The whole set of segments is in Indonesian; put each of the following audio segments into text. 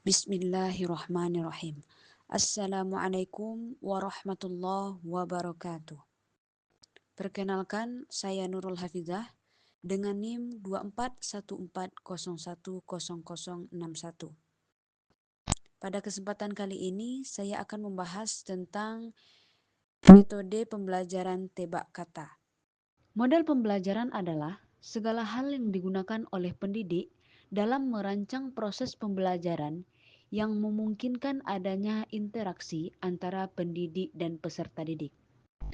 Bismillahirrahmanirrahim. Assalamualaikum warahmatullahi wabarakatuh. Perkenalkan, saya Nurul Hafizah dengan NIM 2414010061. Pada kesempatan kali ini, saya akan membahas tentang metode pembelajaran tebak kata. Model pembelajaran adalah segala hal yang digunakan oleh pendidik dalam merancang proses pembelajaran yang memungkinkan adanya interaksi antara pendidik dan peserta didik.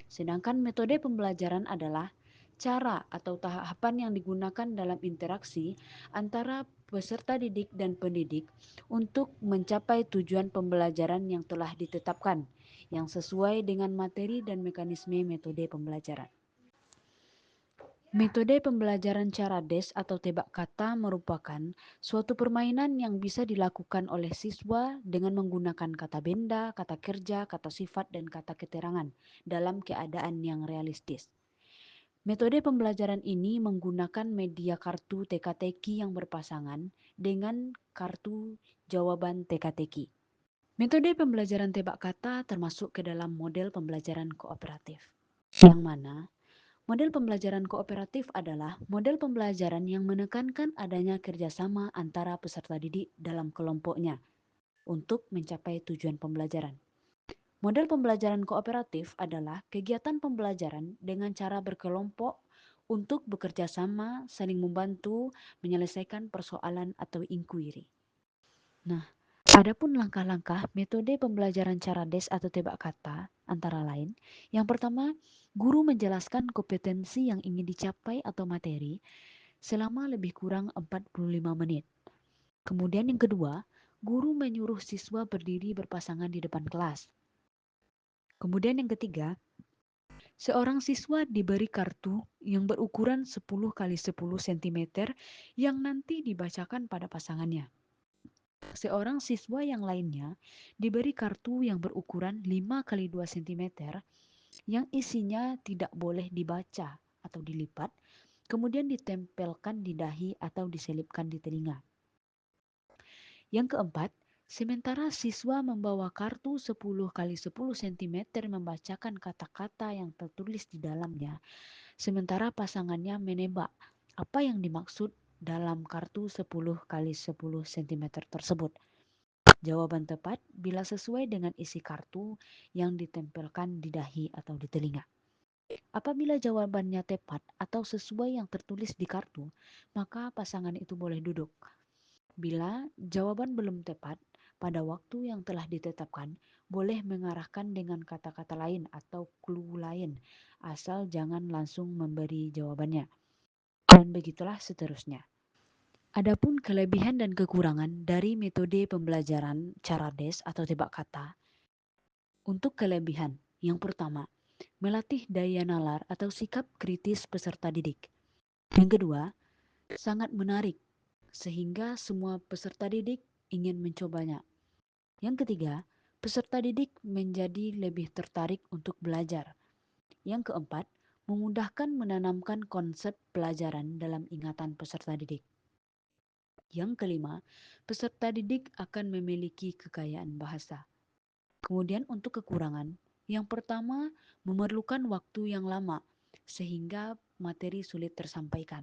Sedangkan metode pembelajaran adalah cara atau tahapan yang digunakan dalam interaksi antara peserta didik dan pendidik untuk mencapai tujuan pembelajaran yang telah ditetapkan, yang sesuai dengan materi dan mekanisme metode pembelajaran. Metode pembelajaran cara DES atau tebak kata merupakan suatu permainan yang bisa dilakukan oleh siswa dengan menggunakan kata benda, kata kerja, kata sifat, dan kata keterangan dalam keadaan yang realistis. Metode pembelajaran ini menggunakan media kartu teka-teki yang berpasangan dengan kartu jawaban teka-teki. Metode pembelajaran tebak kata termasuk ke dalam model pembelajaran kooperatif, yang mana model pembelajaran kooperatif adalah model pembelajaran yang menekankan adanya kerjasama antara peserta didik dalam kelompoknya untuk mencapai tujuan pembelajaran. Model pembelajaran kooperatif adalah kegiatan pembelajaran dengan cara berkelompok untuk bekerja sama, saling membantu, menyelesaikan persoalan atau inquiry. Nah, adapun langkah-langkah metode pembelajaran cara DES atau tebak kata antara lain, yang pertama, guru menjelaskan kompetensi yang ingin dicapai atau materi selama lebih kurang 45 menit. Kemudian yang kedua, guru menyuruh siswa berdiri berpasangan di depan kelas. Kemudian yang ketiga, seorang siswa diberi kartu yang berukuran 10 x 10 cm yang nanti dibacakan pada pasangannya. Seorang siswa yang lainnya diberi kartu yang berukuran 5 x 2 cm yang isinya tidak boleh dibaca atau dilipat, kemudian ditempelkan di dahi atau diselipkan di telinga. Yang keempat, sementara siswa membawa kartu 10 x 10 cm membacakan kata-kata yang tertulis di dalamnya, sementara pasangannya menebak apa yang dimaksud dalam kartu 10 x 10 cm tersebut. Jawaban tepat bila sesuai dengan isi kartu yang ditempelkan di dahi atau di telinga. Apabila jawabannya tepat atau sesuai yang tertulis di kartu, maka pasangan itu boleh duduk. Bila jawaban belum tepat, pada waktu yang telah ditetapkan, boleh mengarahkan dengan kata-kata lain atau clue lain, asal jangan langsung memberi jawabannya. Dan begitulah seterusnya. Adapun kelebihan dan kekurangan dari metode pembelajaran cara DES atau tebak kata. Untuk kelebihan, yang pertama, melatih daya nalar atau sikap kritis peserta didik. Yang kedua, sangat menarik, sehingga semua peserta didik ingin mencobanya. Yang ketiga, peserta didik menjadi lebih tertarik untuk belajar. Yang keempat, memudahkan menanamkan konsep pelajaran dalam ingatan peserta didik. Yang kelima, peserta didik akan memiliki kekayaan bahasa. Kemudian untuk kekurangan, yang pertama memerlukan waktu yang lama sehingga materi sulit tersampaikan.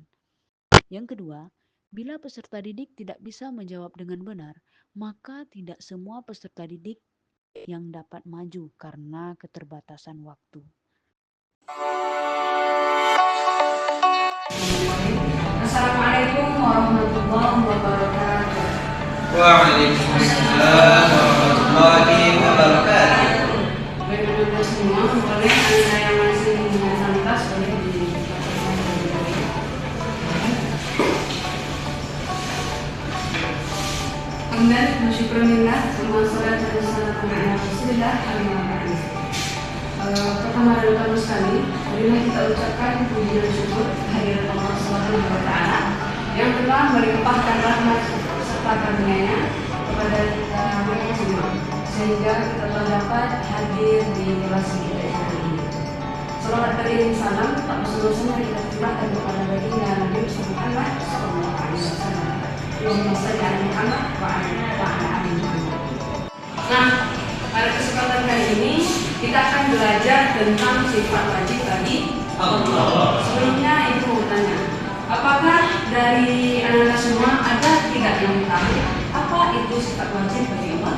Yang kedua, bila peserta didik tidak bisa menjawab dengan benar, maka tidak semua peserta didik yang dapat maju karena keterbatasan waktu. Assalamualaikum warahmatullahi wabarakatuh. Waalaikumsalam warahmatullahi wabarakatuh. Baik-baik semua, boleh Anda yang masih menggunakan tas boleh di Kemudian bersyukurillah, wassalatu wassalamu ala Rasulillah. Pertama dan utama sekali, marilah kita ucapkan puji dan syukur kehadirat Allah Subhanahu wa taala yang telah melimpahkan rahmat serta karunia-Nya kepada kita semua sehingga kita telah dapat hadir di relasi kita hari ini. Salawat beriring salam tak bersama-sama kita curahkan kepada baginda Nabi Muhammad sallallahu alaihi wasallam. Allahumma shalli ala Muhammad wa ala ali Muhammad. belajar tentang sifat wajib bagi Allah. Sebelumnya Ibu tanya, apakah dari anak-anak semua ada tidak yang tahu apa itu sifat wajib bagi Allah?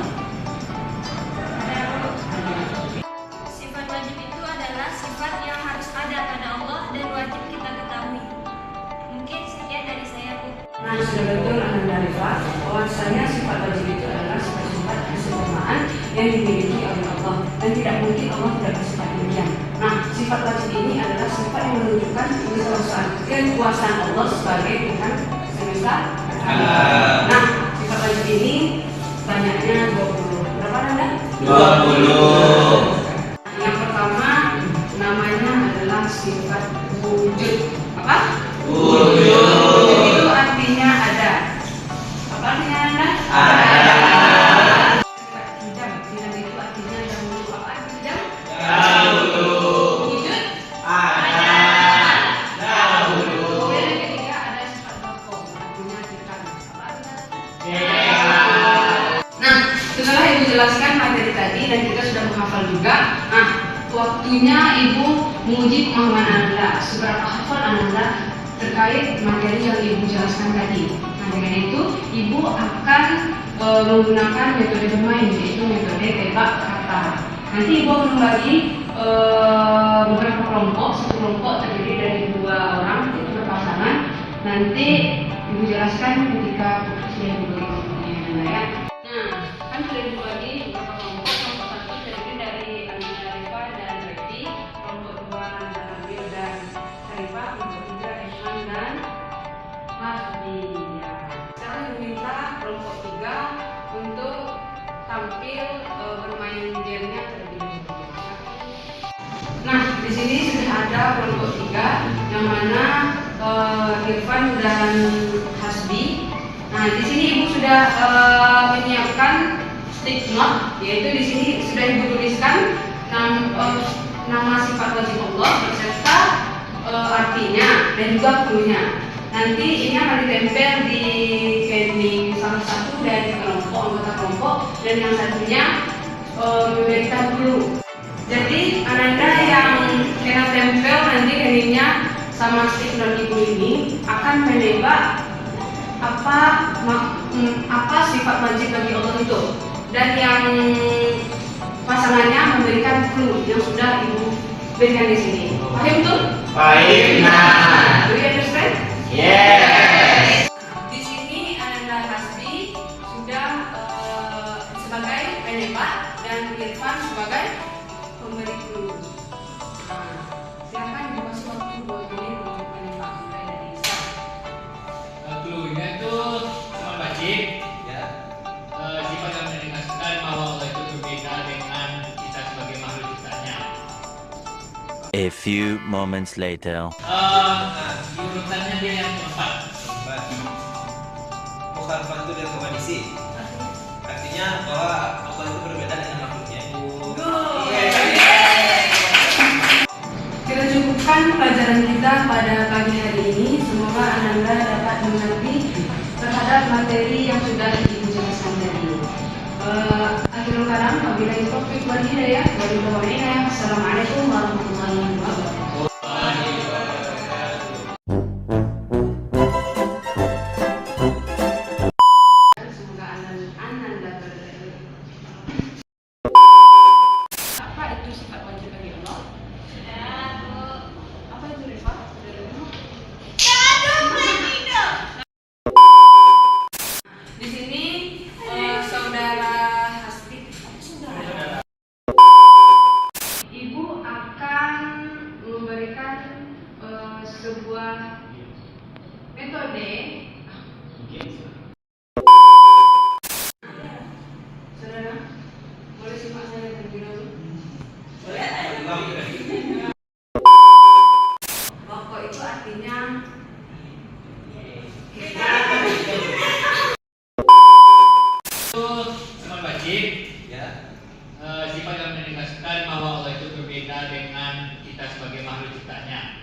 Sifat wajib itu adalah sifat yang harus ada pada Allah dan wajib kita ketahui. Mungkin sekian dari saya, Bu. Nah, sudah betul Ananda Rifat, bahwasanya sifat wajib itu adalah sifat-sifat kesempurnaan yang dimiliki oleh Allah dan tidak mungkin Allah tidak bersifat demikian. Nah, sifat wajib ini adalah sifat yang menunjukkan kekuasaan Allah sebagai Tuhan semesta. Nah, sifat wajib ini banyaknya 20. Berapa Anda? 20. Yang pertama namanya adalah sifat wujud. Apa? Wujud itu artinya ada. Apa artinya Anda? Ada. Tidak itu artinya dahulu. Apa artinya? Dahulu. Wujud Ada. Dahulu. kemudian yang ketiga ada sifat bako, artinya dekat. Apa artinya? Nah, setelah Ibu jelaskan materi tadi dan kita sudah menghafal juga. Nah, waktunya Ibu menguji pemahaman Anda. Seberapa hafal Anda terkait materi yang Ibu jelaskan tadi. Nah, dengan itu Ibu akan menggunakan metode bermain, yaitu metode tebak kata. Nanti Ibu akan membagi beberapa kelompok. Satu kelompok terdiri dari 2 orang, yaitu berpasangan. Nanti Ibu jelaskan ketika sudah Ibu bagi kelompoknya ya. Nah, kan sudah Ibu bagi beberapa kelompok. Kelompok satu terdiri dari Ananda Rifa dan Rekti. Kelompok 2 Nabil dan Sarifah. Kelompok 3 Esman dan Hasbi. Ya. Sekarang Ibu minta kelompok 3 untuk tampil bermain gamenya terlebih dahulu. Nah, di sini sudah ada kelompok 3 yang mana Irfan dan Hasbi. Nah, di sini Ibu sudah menyiapkan stick note, yaitu di sini sudah Ibu tuliskan nama sifat wajib Allah beserta artinya dan juga clue-nya. Nanti ini akan ditempel di kening salah satu dari anggota kelompok dan yang satunya memberikan clue. Jadi Ananda yang kena tempel nanti keningnya sama stick note Ibu ini akan menebak apa sifat wajib bagi Allah itu, dan yang pasangannya memberikan clue yang sudah Ibu berikan di sini. Paham tuh? Paham. Nah, do you understand? Yes. Di sini Ananda Hasbi sudah sebagai penebak dan Irfan sebagai pemberi clue. Nah, silakan dikasih waktu 2 menit untuk menebak mulai dari start. Clue-nya itu sifat wajib. Ya. Sifat yang menegaskan bahwa Allah itu berbeda dengan kita sebagai makhluk ciptaannya. A few moments later. Di urutannya dia yang keempat. Bagi mukhalafat itu dari kondisi. Artinya bahwa Allah itu berbeda dengan makhluknya. Kita cukupkan pelajaran kita pada pagi hari ini. Semoga Ananda dapat mengerti terhadap materi yang sudah Ibu jelaskan tadi. Akhirul kalam, wabillahi taufiq wal hidayah. Wassalamualaikum warahmatullahi wabarakatuh. Semoga Ananda berkah. Apa itu sifat wajib bagi Allah? Apa itu Rifa? Di sini saudara Hasbi, Ibu akan memberikan sebuah metode. Saudara, boleh simak saya terlebih dahulu? Rokok itu artinya Itu sifat wajib. Ya. Sifat yang menegaskan bahwa Allah itu berbeda dengan kita sebagai makhluk ciptaannya.